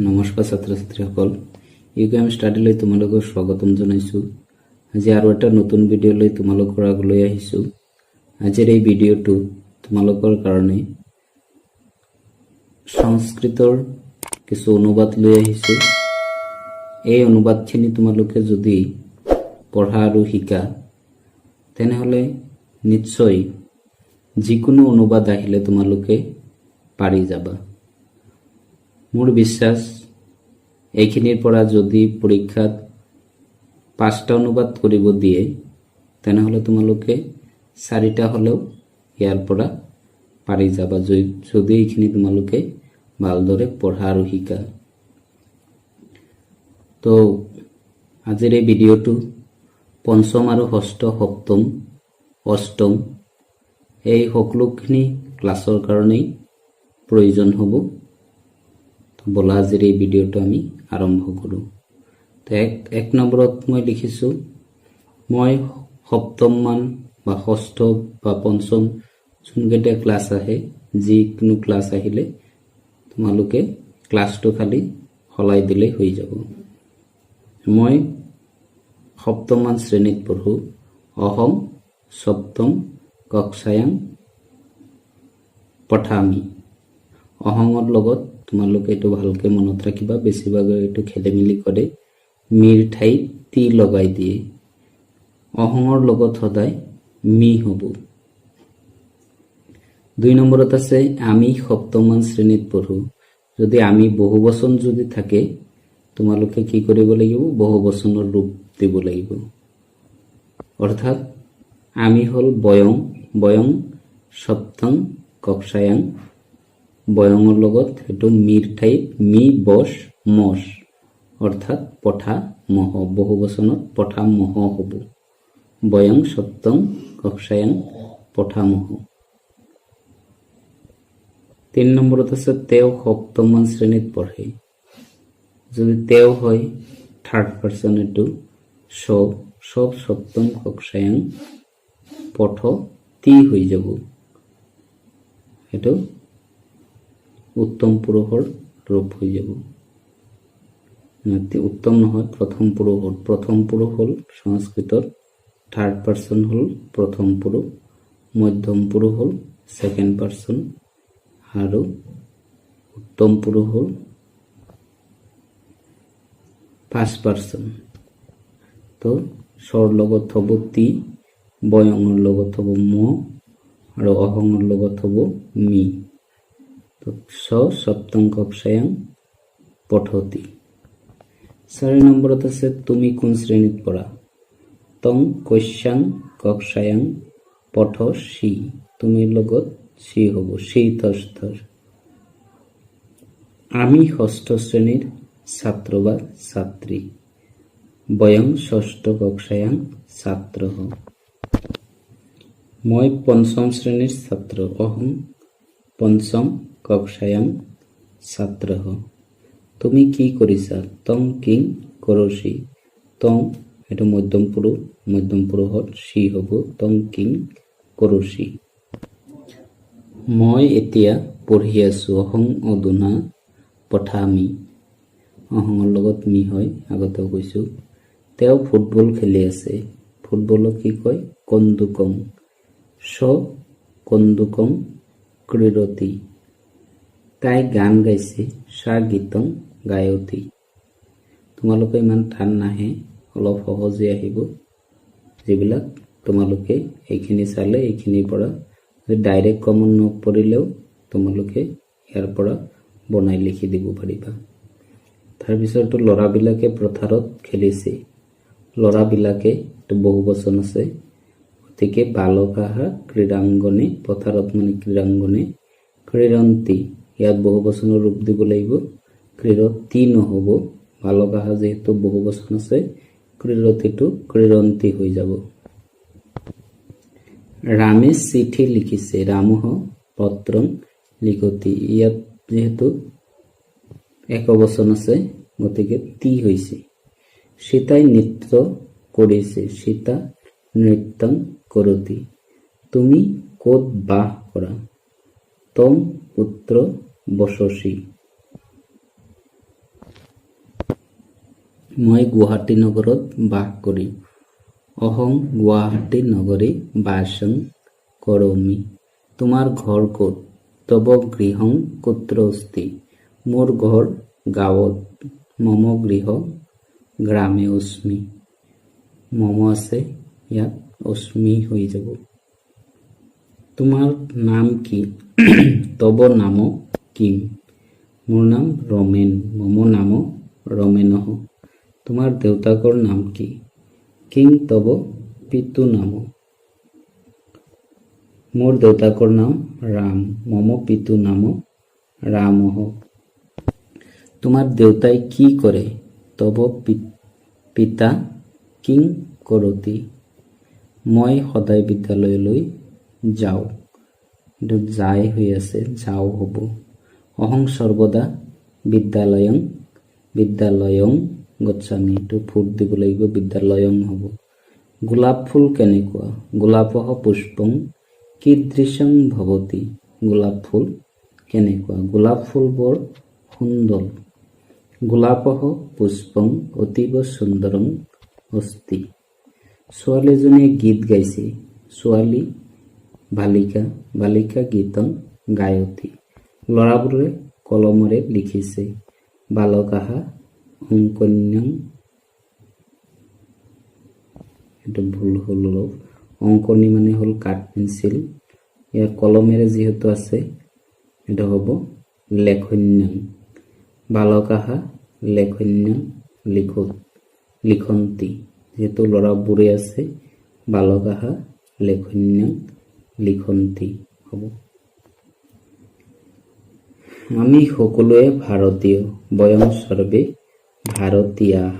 নমস্কাৰ ছাত্ৰ ছাত্ৰীসকল, ইউকেএম ষ্টাডিলৈ তোমালোকক স্বাগতম জনাইছোঁ। আজি আৰু এটা নতুন ভিডিঅ'লৈ তোমালোকৰ আগলৈ আহিছোঁ। আজিৰ এই ভিডিঅ'টো তোমালোকৰ কাৰণে সংস্কৃতৰ কিছু অনুবাদ লৈ আহিছোঁ। এই অনুবাদখিনি তোমালোকে যদি পঢ়া আৰু শিকা তেনেহ'লে নিশ্চয় যিকোনো অনুবাদ আহিলে তোমালোকে পাৰি যাবা। মোৰ বিশ্বাস এইখিনিৰ পৰা যদি পৰীক্ষাত 5টা অনুবাদ কৰিব দিয়ে তেনেহ'লে তোমালোকে 4টা হ'লেও ইয়াৰ পৰা পাৰি যাবা, যদি এইখিনি তোমালোকে ভালদৰে পঢ়া আৰু শিকা। তো আজিৰ এই ভিডিঅ'টো পঞ্চম আৰু ষষ্ঠ, সপ্তম, অষ্টম এই সকলোখিনি ক্লাছৰ কাৰণেই প্ৰয়োজন হ'ব। বলা আজিৰ এই ভিডিঅ'টো আমি আৰম্ভ কৰোঁ। তো এক নম্বৰত মই লিখিছোঁ, মই সপ্তম মান বা ষষ্ঠ বা পঞ্চম যোনকেইটা ক্লাছ আহে, যিকোনো ক্লাছ আহিলে তোমালোকে ক্লাছটো খালি সলাই দিলেই হৈ যাব। মই সপ্তম মান শ্ৰেণীত পঢ়োঁ। অহম সপ্তম কক্ষায়াং পঠামি। অহঙৰ লগত তোমালোকে এইটো ভালকে মনত ৰাখিবা, বেছিভাগে এইটো খেলি মেলি কৰে, মিৰ ঠাইত তি লগাই দিয়ে। অহঙৰ লগত সদায় মি হ'ব। 2 নম্বৰত আছে, আমি সপ্তমমান শ্ৰেণীত পঢ়োঁ। যদি আমি বহুবচন যদি থাকে তোমালোকে কি কৰিব লাগিব, বহুবচনৰ ৰূপ দিব লাগিব। অৰ্থাৎ আমি হ'ল বয়ং, বয়ং সপ্তম কক্ষায়াং। বয়ঙৰ লগত সেইটো মিৰ ঠাইত মি বস মস, অৰ্থাৎ পঠা মহ, বহুবচনত পঠা মহ হ'ব। বয়ং সপ্তম কক্ষায়াং পঠা মহ। 3 নম্বৰত আছে, তেওঁ সপ্তমমান শ্ৰেণীত পঢ়ে। যদি তেওঁ হয় থাৰ্ড পাৰ্চন, এইটো সব সপ্তম কক্ষায়াং পঠ তি হৈ যাব। সেইটো উত্তম পুৰুষৰ ৰূপ হৈ যাব। উত্তম নহয়, প্ৰথম পুৰুষৰ। প্ৰথম পুৰুষ হ'ল সংস্কৃতৰ থাৰ্ড পাৰ্চন হ'ল প্ৰথম পুৰুষ, মধ্যম পুৰুষ হ'ল ছেকেণ্ড পাৰ্চন আৰু উত্তম পুৰুষ হ'ল ফাৰ্ষ্ট পাৰ্চন। তো স্বৰ লগত হ'ব তি, বয়ঙৰ লগত হ'ব ম আৰু অহঙৰ লগত হ'ব মি। তো সপ্তম কক্ষায়াং পঠতি। 4 নম্বৰত আছে, তুমি কোন শ্ৰেণীত পঢ়া। তং কস্যাং কক্ষায়াং পঠ সি। তুমি লগত সি হ'ব, সি তস্থৰ। আমি ষষ্ঠ শ্ৰেণীৰ ছাত্ৰ বা ছাত্ৰী। বয়ং ষষ্ঠ কক্ষায়াং ছাত্ৰ। মই পঞ্চম শ্ৰেণীৰ ছাত্ৰ। অহং পঞ্চম কক্ষায়াং ছাত্ৰ। তুমি কি কৰিছা। তং কিং কৰসি। তং এইটো মধ্যম পুৰুষ, মধ্যম পুৰুষত সি হ'ব, তং কিং কৰসি। মই এতিয়া পঢ়ি আছোঁ। অহং অধুনা পঠামি। অহঙৰ লগত মি হয়, আগতেও কৈছোঁ। তেওঁ ফুটবল খেলি আছে। ফুটবলক কি কয়, কন্দুকম। স কন্দুকম ক্ৰীড়তি। তাই গান গাইছে। সা গীতং গায়তি। তোমালোকে ইমান টান নাহে, অলপ সহজে আহিব। যিবিলাক তোমালোকে এইখিনি চালে এইখিনিৰ পৰা ডাইৰেক্ট কমন নপৰিলেও তোমালোকে ইয়াৰ পৰা বনাই লিখি দিব পাৰিবা। তাৰপিছতো ল'ৰাবিলাকে পথাৰত খেলিছে। ল'ৰাবিলাকে বহুবচন আছে, গতিকে বালকাহা ক্ৰীড়াংগনে, পথাৰত মানে ক্ৰীড়াংগনে, ক্ৰীড়ন্তি ইয়াত বহুবচনৰ ৰূপ দিব লাগিব। ক্ৰীড়তি নহ'ব, বালকাহা যিহেতু বহুবচন আছে, ক্ৰীড়তিটো ক্ৰীড়ন্তি হৈ যাব। ৰামে চিঠি লিখিছে। ৰামহ পত্ৰং লিখতি। ইয়াত যিহেতু একবচন আছে গতিকে তি হৈছে। সীতাই নৃত্য কৰিছে। সীতা নৃত্যং কৰতি। তুমি ক'ত বাস কৰা। তম পুত্ৰ বসসি। মই গুৱাহাটী নগৰত বাস কৰি অহং গুৱাহাটী নগৰে বাসং কৰোমি। তোমাৰ ঘৰ ক'ত? তব গৃহং কুত্ৰ অস্তি। মোৰ ঘৰ গাঁৱত। মম গৃহ গ্ৰামে অস্মি। মম আছে ইয়াত অস্মি হৈ যাব। তোমাৰ নাম কি? তব নাম কিম। মোৰ নাম ৰমেন। মম নাম ৰমেনঃ। তোমাৰ দেউতাকৰ নাম কি? কিং তব পিতু নাম? মোৰ দেউতাকৰ নাম ৰাম। মম পিতু নাম ৰামঃ। তোমাৰ দেউতাই কি কৰে? তব পিতা কিং কৰতি? মই সদায় বিদ্যালয়লৈ যাওঁ। এইটো যাই হৈ আছে, যাওঁ হ'ব। অহং সৰ্বদা বিদ্যালয়ং গচ্ছামি। এইটো ফুট দিব লাগিব, বিদ্যালয়ং হ'ব। গোলাপ ফুল কেনেকুৱা? গোলাপঃ পুষ্পং কীদৃশং ভৱতি। গোলাপ ফুল কেনেকুৱা? গোলাপ ফুল বৰ সুন্দৰ। গোলাপঃ পুষ্পং অতীব সুন্দৰং অস্তি। ছোৱালীজনীয়ে গীত গাইছে। ছোৱালী বালিকা গীতং গায়তি। ল'ৰাবোৰে কলমেৰে লিখিছে। বালকাঃ অঙ্কন্যং। এইটো ভুল হ'ল অলপ। অঙ্কনী মানে হ'ল কাঠ পেঞ্চিল। ইয়াৰ কলমেৰে যিহেতু আছে এটা হ'ব লেখন্যং। বালকাঃ লেখন্যং লিখন্তি। যেহেতু ল'ৰাবোৰে আছে, বালকাঃ লেখন্যং লিখন্তি হ'ব। আমি সকলোৱে ভাৰতীয়। বয়ং সৰ্বে ভাৰতীয়াঃ।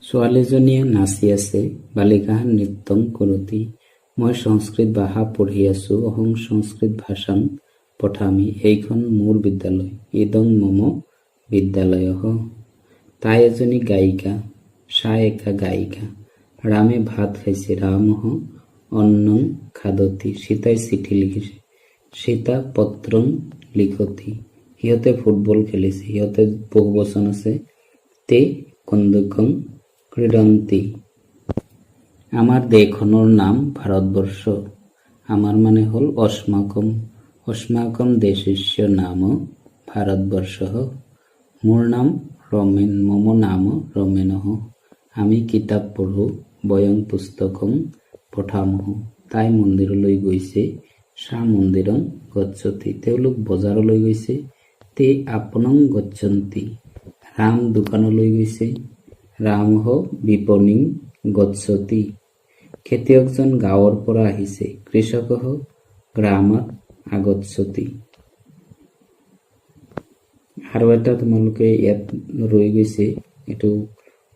ছোৱালীজনীয়ে নাচি আছে। বালিকাঃ নৃত্যং কৰতি। মই সংস্কৃত ভাষা পঢ়ি আছো। অহং সংস্কৃত ভাষাং পঠামি। এইখন মোৰ বিদ্যালয়। ইদং মম বিদ্যালয়ঃ। তাই এজনী গায়িকা। সা একা গায়িকা। ৰামে ভাত খাইছে। ৰামঃ অন্নং খাদতি। সীতাই চিঠি লিখিছে। সীতা পত্ৰং লিখতি। সিহঁতে ফুটবল খেলিছে। সিহঁতে বহু বচন আছে। তে কন্দুকং ক্ৰীডন্তি। আমাৰ দেশখনৰ নাম ভাৰতবৰ্ষ। আমাৰ মানে হ'ল অস্মাকম। অস্মাকম দেশস্য নাম ভাৰতবৰ্ষঃ। মোৰ নাম ৰমেন। মম নাম ৰমেনঃ। আমি কিতাপ পঢ়ো। বয়ং পুস্তকং পঠামঃ। তাই মন্দিৰলৈ গৈছে। সা মন্দিৰং গচ্ছতি। তেওঁলোক বজাৰলৈ গৈছে। তে আপনং গচ্ছন্তি। ৰাম দোকানলৈ গৈছে। ৰামঃ বিপণিং গচ্ছতি। খেতিয়কজন গাঁৱৰ পৰা আহিছে। কৃষকঃ গ্ৰামাৎ আগচ্ছতি। আৰু এটা তোমালোকে ইয়াত ৰৈ গৈছে, এইটো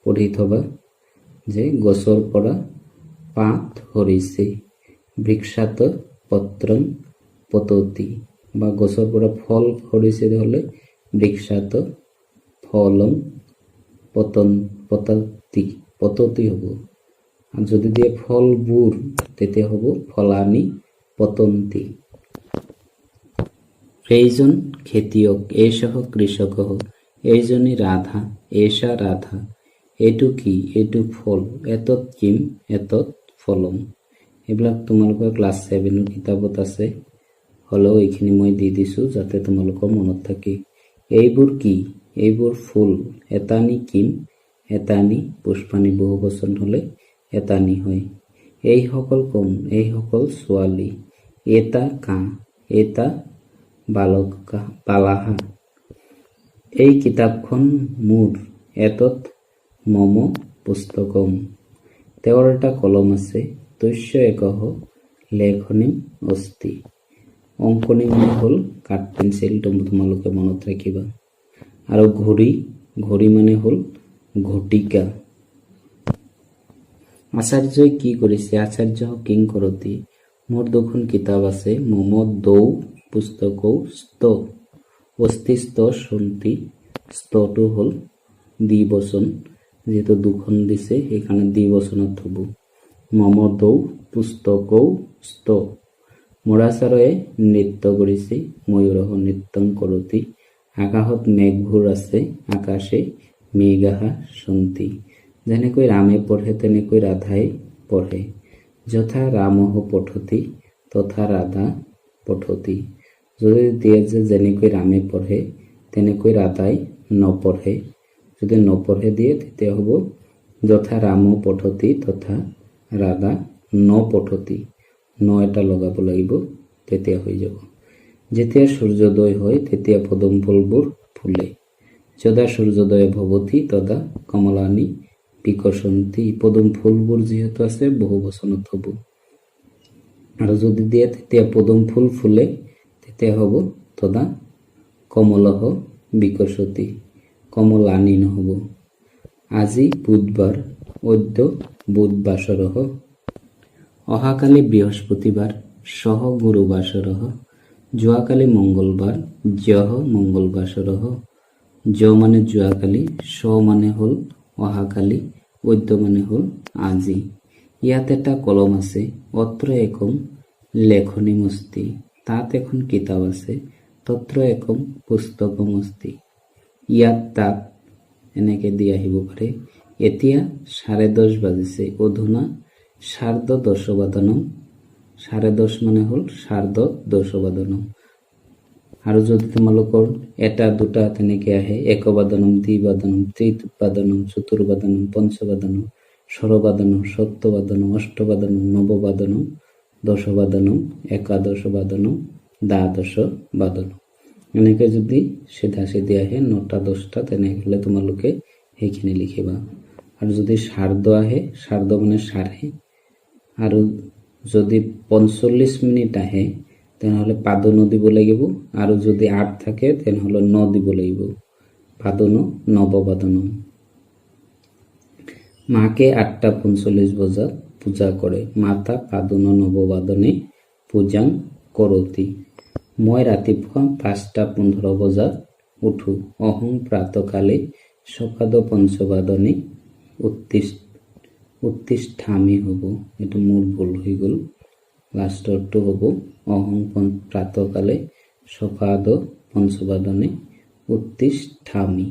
পঢ়ি থবা যে গছৰ পৰা পাত সৰিছে। বৃক্ষাত পত্ৰং পততি। বা গছৰ পৰা ফল সৰিছে হ'লে বৃক্ষাত ফলং পততি হ'ব। আৰু যদি দিয়ে ফলবোৰ তেতিয়া হ'ব ফলানি পতন্তি। এইজন খেতিয়ক। এষঃ কৃষকঃ। এইজনী ৰাধা। এষা ৰাধা। এইটো কি? এইটো ফল। এতৎ কিম? এতৎ ফলম। এইবিলাক তোমালোকৰ ক্লাছ 7 কিতাপত আছে। হ'লেও এইখিনি মই দি দিছো যাতে তোমালোকৰ মনত থাকে। এইবোৰ কি? এইবোৰ ফুল। এটানি কিম? এটানি পুষ্পানি। বহু বচন হ'লে এটানি হয়। এইসকল কোন? এইসকল ছোৱালী। এটা কাঁ? এটা বালাহা। এই কিতাপখন মোৰ। এতৎ মম পুস্তকম। তেওঁৰ এটা কলম আছে। তস্য একঃ লেখনী অস্তি। অঙ্কনী মানে হ'ল কাঠ পেঞ্চিল। তোমালোকে মনত ৰাখিবা। আৰু ঘড়ী। ঘড়ী মানে হ'ল ঘটিকা। আচাৰ্যই কি কৰিছে? আচাৰ্য কিং কৰতি। মোৰ দুখন কিতাপ আছে। মম দৌ পুস্তকৌ স্ত অস্তি স্ত সন্তি। স্তটো হ'ল দ্বিবচন। যেহেতু দুখন দিছে সেইকাৰণে দ্বিবচনত হ'ব। মম দৌ পুস্তকৌ স্ত। মৰাচাৰয়ে নৃত্য কৰিছে। ময়ূৰঃ নৃত্যং কৰতি। আকাশত মেঘবোৰ আছে, আকাশে মেঘ আহা সন্তি। যেনেকৈ ৰামে পঢ়ে তেনেকৈ ৰাধাই পঢ়ে। যথা ৰামহ পঠতি তথা ৰাধা পঠতি। যদি দিয়ে যে যেনেকৈ ৰামে পঢ়ে তেনেকৈ ৰাধাই নপঢ়ে, যদি নপঢ়ে দিয়ে তেতিয়া হ'ব যথা ৰাম পঠতি তথা ৰাধা নপঠতি। ন এটা লগাব লাগিব, তেতিয়া হৈ যাব। যেতিয়া সূৰ্যোদয় হয় তেতিয়া পদুম ফুলবোৰ ফুলে। যদা সূৰ্যোদয় ভৱতি তদা কমলানি বিকশন্তি। পদুম ফুলবোৰ যিহেতু আছে বহু বচনত হ'ব। আৰু যদি দিয়ে তেতিয়া পদুম ফুল ফুলে তেতিয়া হ'ব তদা কমলহ বিকশতি, কমলানি নহ'ব। আজি বুধবাৰ, অদ্য বুধবাসৰঃ। অহাকালি বৃহস্পতিবাৰ, সহ গুৰুবাসৰঃ। যোৱাকালি মঙ্গলবাৰ, জ্যহ মঙ্গলবাসৰঃ। য মানে যোৱাকালি, স মানে হ'ল অহাকালি, অদ্য মানে হ'ল আজি। ইয়াত এটা কলম আছে, অত্র একম লেখনীমস্তি। তাত এখন কিতাপ আছে, তত্র একম পুস্তকমস্তি। ইয়াত তাত এনেকে দি আহিব পাৰে। এতিয়া 10:30 বাজিছে, অধুনা সাৰ্ধদশবাদনম। 10:30 মানে হ'ল সাৰ্ধদশবাদনম। আৰু যদি তোমালোকৰ এটা দুটা তেনেকে আহে, একবাদনম, দ্বিবাদনম, তৃতীবাদনম, চতুর্বাদনম, পঞ্চবাদনম, ষড়বাদনম, সপ্তবাদনম, অষ্টবাদনম, নববাদনম, দশবাদনম, একাদশবাদনম, দ্বাদশবাদনম। এনেকে যদি সিধা সিধি আহে 9টা 10টা তেনেহ'লে তোমালোকে সেইখিনি লিখিবা। আৰু যদি সাৰ্ধ আহে, সাৰ্ধ মানে সাড়ে, আৰু যদি 45 মিনিট আহে তেনেহ'লে পাদনো দিব লাগিব, আৰু যদি 8 থাকে তেনেহ'লে ন দিব লাগিব। পাদনো নববাদনম। মাকে 8:45 বজাত পূজা কৰে। মাতা পাদনো নববাদনে পূজাং কৰতি। মই ৰাতিপুৱা 5:15 বজাত উঠো। অহং প্ৰাতকালে সপাদ পঞ্চবাদনে উত্তিষ্ঠামি হ'ব। এইটো মোৰ ভুল হৈ গ'ল, লাষ্টৰটো হ'ব অহং প্ৰাতকালে সপাদ পঞ্চবাদনে উত্তিষ্ঠামি।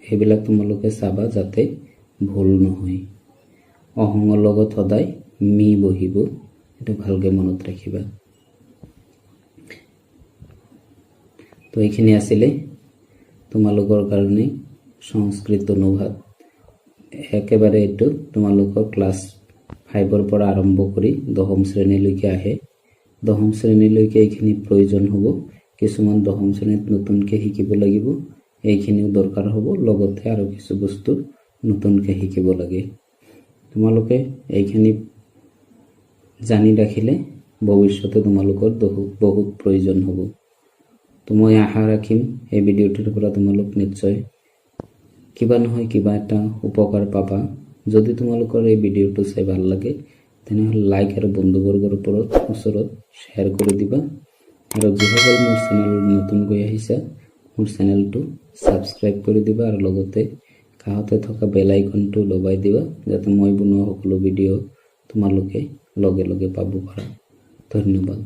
এইবিলাক তোমালোকে চাবা যাতে ভুল নহয়। অহঙৰ লগত সদায় মি বহিব, এইটো ভালকে মনত ৰাখিবা। তো এইখিনি আছিলে তোমালোকৰ কাৰণে সংস্কৃত অনুবাদ। একেবাৰে এইটো তোমালোকৰ ক্লাছ 5ৰ পৰা আৰম্ভ কৰি 10ম শ্ৰেণীলৈকে আহে। 10ম শ্ৰেণীলৈকে এইখিনি প্ৰয়োজন হ'ব। কিছুমান 10ম শ্ৰেণীত নতুনকৈ শিকিব লাগিব, এইখিনিও দৰকাৰ হ'ব। লগতে আৰু কিছু বস্তু নতুনকৈ শিকিব লাগে। তোমালোকে এইখিনি জানি ৰাখিলে ভৱিষ্যতে তোমালোকৰ বহুত প্ৰয়োজন হ'ব। তো মই আশা ৰাখিম এই ভিডিঅ'টোৰ পৰা তোমালোক নিশ্চয় কিবা নহয় কিবা এটা উপকাৰ পাবা। যদি তোমালোকৰ এই ভিডিঅ'টো চাই ভাল লাগে তেনেহ'লে লাইক আৰু বন্ধুবৰ্গৰ ওচৰত শ্বেয়াৰ কৰি দিবা। আৰু যিসকল মোৰ চেনেল নতুনকৈ আহিছা, মোৰ চেনেলটো ছাবস্ক্ৰাইব কৰি দিবা, আৰু লগতে কাষতে থকা বেল আইকনটো দবাই দিবা যাতে মই বনোৱা সকলো ভিডিঅ' তোমালোকে লগে লগে পাব পাৰা। ধন্যবাদ।